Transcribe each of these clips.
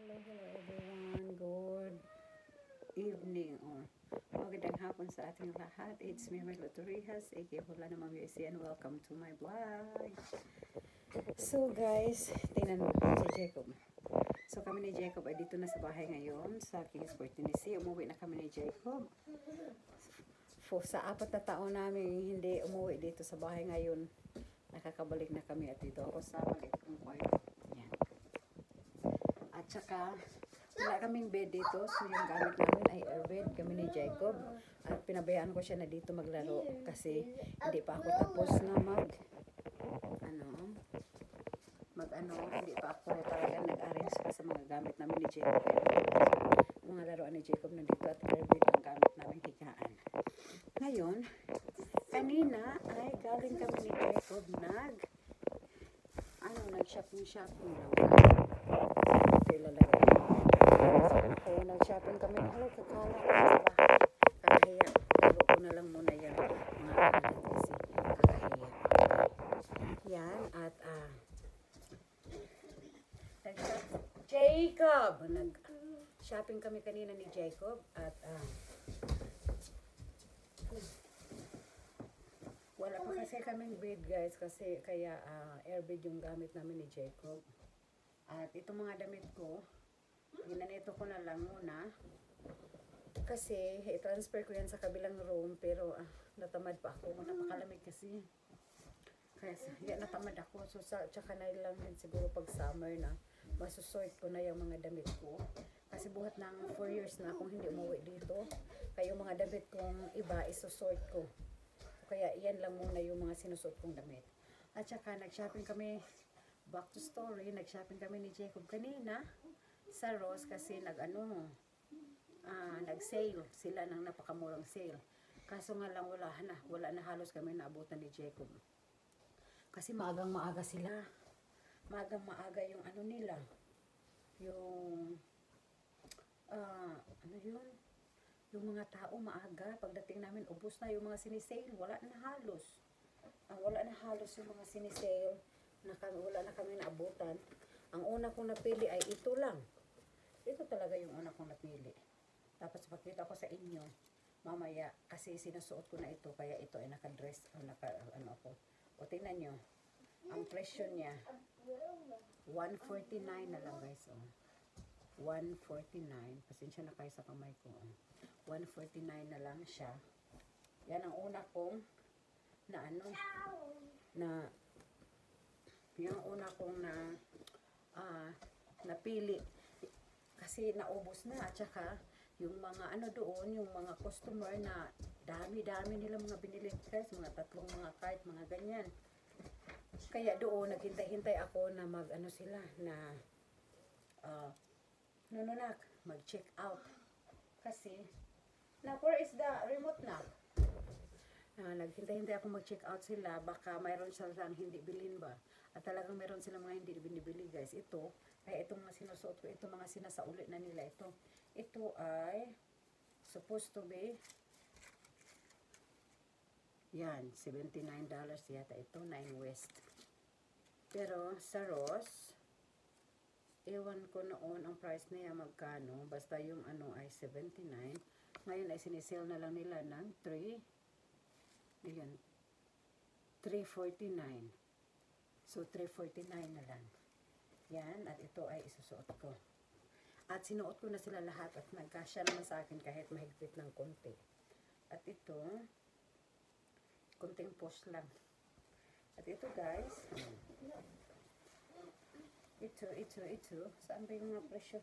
Hello everyone. Good evening or magandang hapon sa ating lahat. It's me, Melo Torrijas, aka Hula na Mami UC, and welcome to my vlog. So guys, tingnan mo si Jacob. So kami ni Jacob ay dito na sa bahay ngayon sa Kingsport, Tennessee. Umuwi na kami ni Jacob. Sa 4 na taon namin hindi umuwi dito sa bahay ngayon, nakakabalik na kami at dito ako sa maliit kong kwarto. Yan. At saka, wala kaming bed dito. So, yung gamit namin ay airbed kami ni Jacob. At pinabayaan ko siya na dito maglaro. Kasi, hindi pa ako tapos na hindi pa ako talaga nag-arrange pa sa mga gamit namin ni Jacob. Mga laruan ni Jacob nandito at airbed ang gamit namin higaan. Ngayon, kanina ay galing kami ni Jacob nag-shopping lang. Nag-shopping kami. Kakala ko sa bahay. Kakahiya. Tago ko na lang muna yan. Mga kanalan kasi kakahiya. Yan. At Jacob! Nag-shopping kami kanina ni Jacob. At wala pa kasi kaming bed guys. Kasi kaya airbed yung gamit namin ni Jacob. At itong mga damit ko, ginanito ko na lang muna kasi i-transfer ko yan sa kabilang room, pero natamad pa ako, napakalamig kasi kaya natamad ako. So tsaka na lang din siguro pag summer na masusort ko na yung mga damit ko kasi buhat ng 4 years na akong hindi umuwi dito, kaya yung mga damit kong iba isusort ko, kaya yan lang muna yung mga sinusot kong damit. At saka nag-shopping kami, back to story, nag-shopping kami ni Jacob kanina sa Ross kasi nag-sale sila ng napakamurang sale. Kaso nga lang wala na halos kami naabutan ni Jacob. Kasi maaga sila. Maaga yung nila. Yung yung mga tao maaga. Pagdating namin ubos na yung mga sinisale. Wala na halos yung mga sinisale. Wala na kami naabutan. Ang una kong napili ay ito lang. Ito talaga yung una kong napili. Tapos pakita ko sa inyo mamaya kasi sinusuot ko na ito, kaya ito ay naka-dress o ako. O tingnan nyo, ang presyo niya $149 na lang guys. $149. Pasensya na kayo sa kamay ko. $149 na lang siya. Yan ang una kong napili kasi naubos na. At saka yung mga doon, yung mga customer na dami nila mga binili guys, mga 3 mga cart, mga ganyan. Kaya doon naghintay ako na sila na mag-check out kasi where is the remote na? Naghintay ako mag-check out sila, baka mayroon silang hindi bilhin ba. At talagang meron silang mga hindi binibili guys. Ito, kaya itong mga sinusuot ko, ito mga sinasauli na nila ito. Ito ay supposed to be yan, $79 yata ito, 9 West. Pero sa Ross, ewan ko noon ang price niya magkano, basta yung ay 79. Ngayon ay sinisale na lang nila ng 349. So, $349 na lang. Yan. At ito ay isusuot ko. At sinuot ko na sila lahat at nagkasya naman sa akin kahit mahigpit ng konti. At ito, konting push lang. At ito guys, ito. Saan ba yung mga presyo?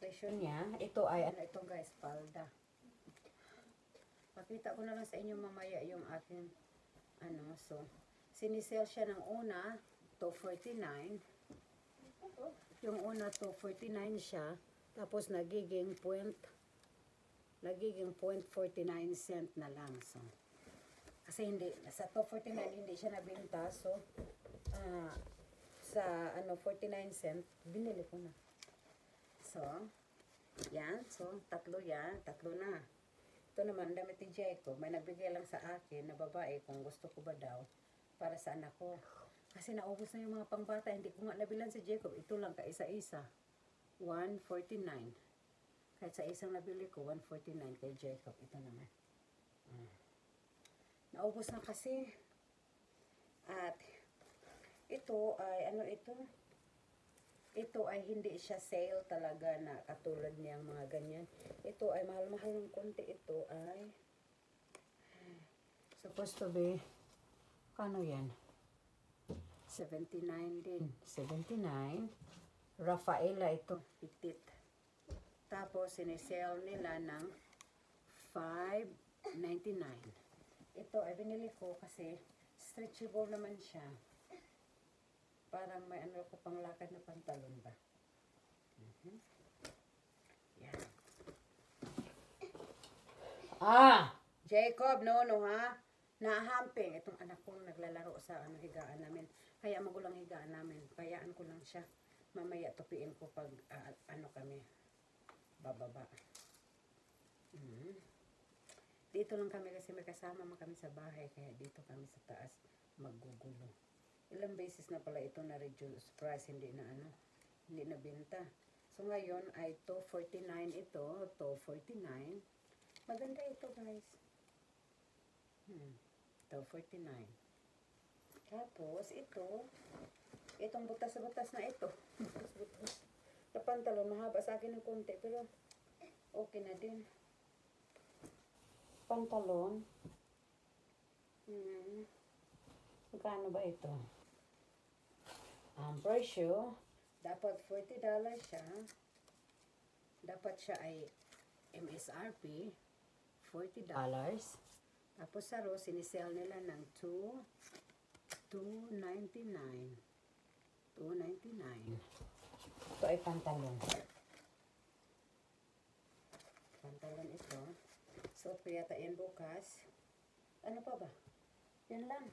Presyo niya. Ito ay, ito guys, palda. Pakita ko na lang sa inyo mamaya yung akin, so, sinisale siya ng una, $249. Yung una, $249 siya. Tapos, nagiging 0.49 cent na lang. So, kasi sa $249 hindi siya nabinta. So, sa 49 cent, binili ko na. So, yan. So, tatlo na. Ito naman, damit ni Jacob. May nagbigay lang sa akin na babae kung gusto ko ba daw para sa anak ko. Kasi naubos na yung mga pangbata. Hindi ko nga nabilan si Jacob. Ito lang kaisa-isa. 149. Kahit sa isang nabili ko, 149 kay Jacob. Ito naman. Naubos na kasi. At ito ay, ano ito? Ito ay hindi siya sale talaga na katulad niyang mga ganyan. Ito ay mahal-mahal ng konti. Ito ay supposed to be, kano yan? 79 din. 79. Rafaela ito. Pitit. Tapos, sinisale nila ng 5.99. Ito ay binili ko kasi stretchable naman siya. Parang may ano ko pang lakad na pantalon ba. Yan. Jacob, no, ha? Nahamping. Itong anak ko naglalaro sa higaan namin. Kaya magulang higaan namin. Kayaan ko lang siya. Mamaya tupiin ko pag kami bababa. Dito lang kami kasi may kasama kami sa bahay. Kaya dito kami sa taas maggugulo. Ilang beses na pala ito na reduce price, hindi na benta. So ngayon ay 249 ito, 249. Maganda ito, guys. 249. Tapos itong butas-butas na ito. Butas-butas. Na pantalon, mahaba sa akin ng konti, pero okay na din. Pantalon. Magkano ba ito? Ang presyo, dapat $40 siya. Dapat siya ay MSRP, $40. Tapos sa Ross, sinisell nila ng $2.99. Ito ay pantalon. Pantalon ito. So, yata yan bukas. Ano pa ba? Yan lang.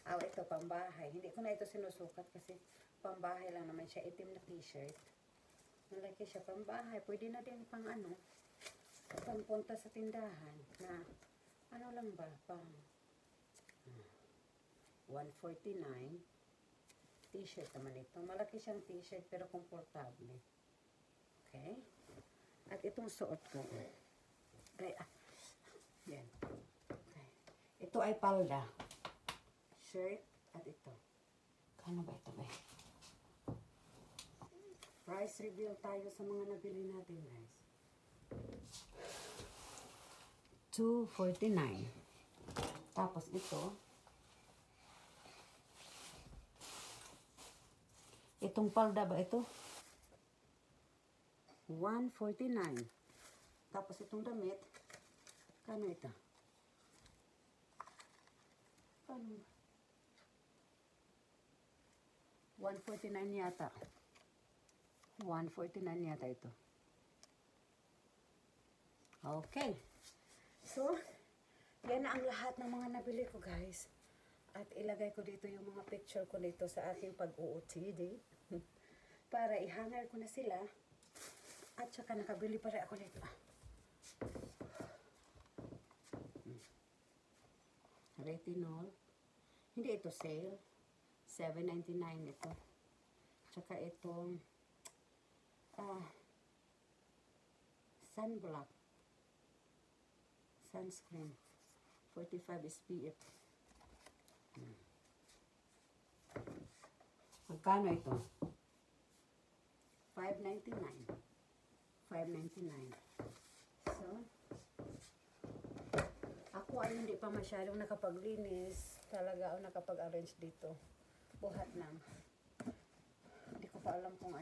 Ito, pambahay. Hindi ko na ito sinusukat kasi pambahay lang naman siya. Itim na t-shirt. Malaki siya pambahay. Pwede na din pang pangpunta sa tindahan na lang ba? Pang 149. T-shirt naman ito. Malaki siyang t-shirt pero komportable. Okay? At itong suot ko. Yan. Okay. Ito ay palda. Shirt at ito. Kano ba ito ba? Price reveal tayo sa mga nabili natin, guys. $2.49. Tapos ito. Itong palda ba ito? $1.49. Tapos itong damit. Kano ito? Kano? $1.49 yata. $1.49 yata ito. Okay. So, yan na ang lahat ng mga nabili ko, guys. At ilagay ko dito yung mga picture ko dito sa aking pag-OOTD. Para i-hanger ko na sila. At saka nakabili pa rin ako dito. Retinol. Hindi ito sale. $7.99 ito. Tsaka itong sunblock. Sunscreen. 45 SPF. Magkano ito? $5.99. $5.99. So, ako ay hindi pa masyadong nakapaglinis. Talaga ako nakapag-arrange dito. Buhat lang. Hindi ko pa alam kung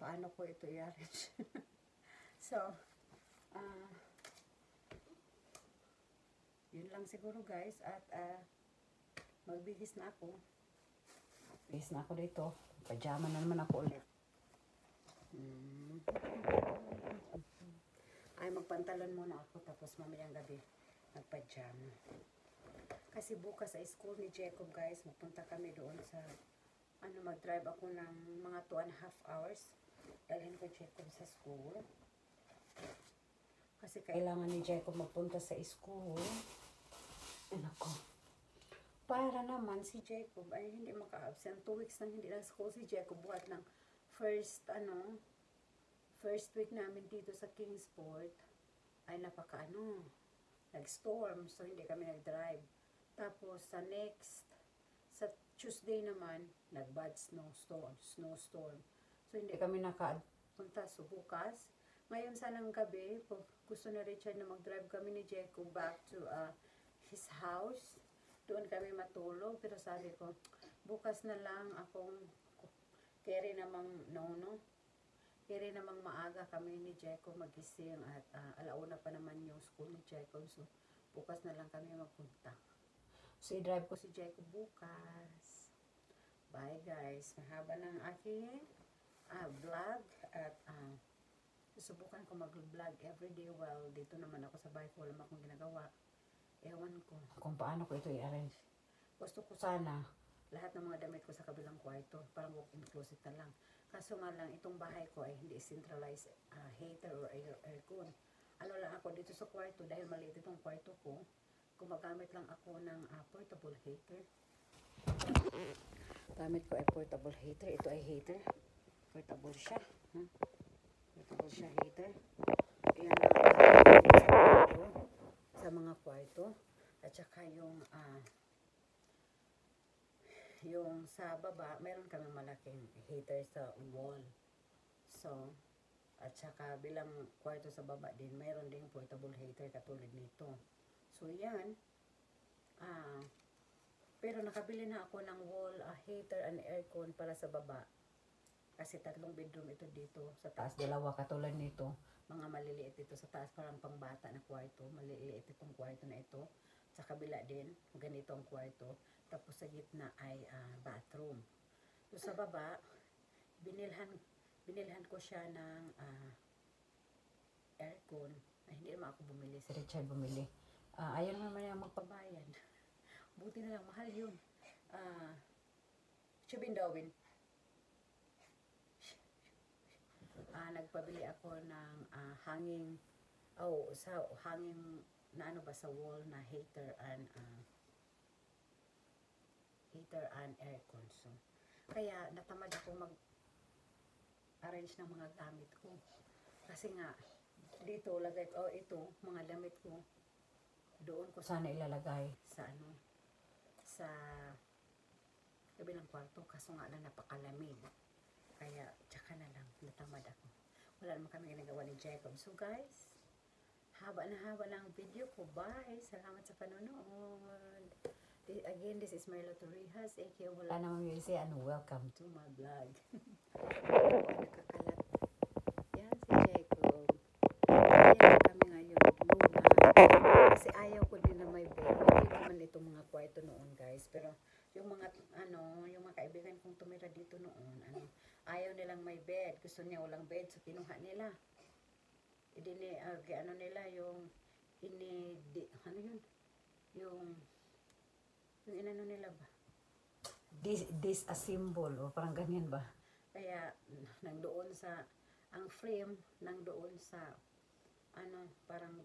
paano ko ito i-arrange. So, yun lang siguro, guys. At magbihis na ako. Bihis na ako dito. Pajama na naman ako ulit. Ay, magpantalon muna ako. Tapos mamayang gabi, magpajama. Kasi bukas sa school ni Jacob, guys, magpunta kami doon sa, mag-drive ako ng mga 2.5 hours. Dalhin ko Jacob sa school. Kasi kailangan ni Jacob magpunta sa school. Ako. Para naman si Jacob ay hindi maka-absent. 2 weeks nang hindi na school si Jacob. Buhat ng first, first week namin dito sa Kingsport, ay nag-storm, so hindi kami nag-drive. Tapos sa Tuesday naman, nag-bad snowstorm. So hindi kami nakapunta. So bukas, ngayon sanang gabi, gusto na Richard na mag-drive kami ni Jacob back to his house. Doon kami matulog, pero sabi ko, bukas na lang akong kaya namang maaga kami ni Jacob magising at alauna pa naman yung school ni Jacob. So, bukas na lang kami magpunta. So, i-drive ko si Jacob bukas. Bye guys. Mahaba ng aking vlog at susubukan ko mag-vlog everyday while dito naman ako sa bahay ko. Wala akong ginagawa. Ewan ko kung paano ko ito i-arrange. Gusto ko sana lahat ng mga damit ko sa kabilang kwarto, parang walk-in closet na lang. Kaso nga lang, itong bahay ko ay hindi centralized heater or aircon. Ano lang ako dito sa kwarto, dahil maliit itong kwarto ko, gumagamit lang ako ng portable heater. Gamit ko ay portable heater. Ito ay heater. Portable siya. Portable siya heater. Ayan lang sa mga kwarto. At saka yung sa baba, meron kami malaking heater sa wall. So, at saka bilang kwarto sa baba din, meron ding portable heater katulad nito. So, yan. Pero nakabili na ako ng wall heater and aircon para sa baba. Kasi 3 bedroom ito dito. Sa taas, 2 katulad nito. Mga maliliit ito sa taas, parang pangbata na kwarto. Maliliit itong kwarto na ito. Sa kabila din, ganito ang kwarto. Tapos sa gitna ay bathroom. So sa baba, binilhan ko siya ng aircon. Ay, hindi naman ako bumili. Si Richard bumili. Ayaw naman niya magpabayan. Buti na lang, mahal yun. Chubindawin. Nagpabili ako ng hanging na sa wall na heater and aircon. So, kaya natamad ako mag-arrange ng mga gamit ko. Kasi nga, dito lagay ko, ito, mga damit ko, doon ko sana ilalagay sa kabilang kwarto. Kaso nga lang napakalamig. Kaya, tsaka na lang, natamad ako. Wala naman kami ginagawa ni Jacob. So guys, haba ng video ko. Bye! Salamat sa panonood. Again, this is Marlo Torrijas, aka Wala Namang USA, and welcome to my vlog. Nakakalat. Yan si Jacob. Ayan kami ngayon. Kasi ayaw ko din na may bed. Hindi naman itong mga kwarto noon guys. Pero yung mga kaibigan kong tumira dito noon, ayaw nilang may bed. Gusto niya walang bed, so kinuha nila. Yung inano nila ba? Disassemble, o parang ganyan ba? Kaya, ang frame, nandoon sa, parang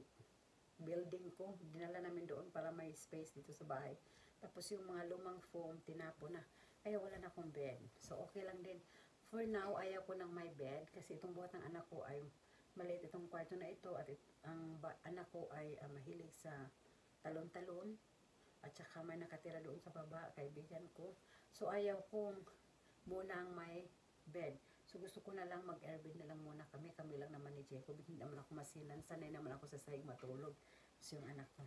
building ko. Dinala namin doon para may space dito sa bahay. Tapos yung mga lumang foam, tinapo na. Kaya wala na akong bed. So, okay lang din. For now, ayaw ko ng may bed. Kasi itong buhat ng anak ko ay maliit itong kwarto na ito. At ang anak ko ay mahilig sa talon-talon. At saka may nakatira doon sa baba, kaibigan ko. So, ayaw kong munang may bed. So, gusto ko na lang mag-airbed na lang muna kami. Kami lang naman ni Jacob. Hindi naman ako masinan. Sanay naman ako sa sahig matulog. So, yung anak ko.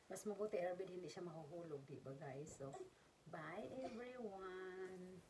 Mas mabuti airbed, hindi siya mahuhulog, diba guys? So, bye everyone!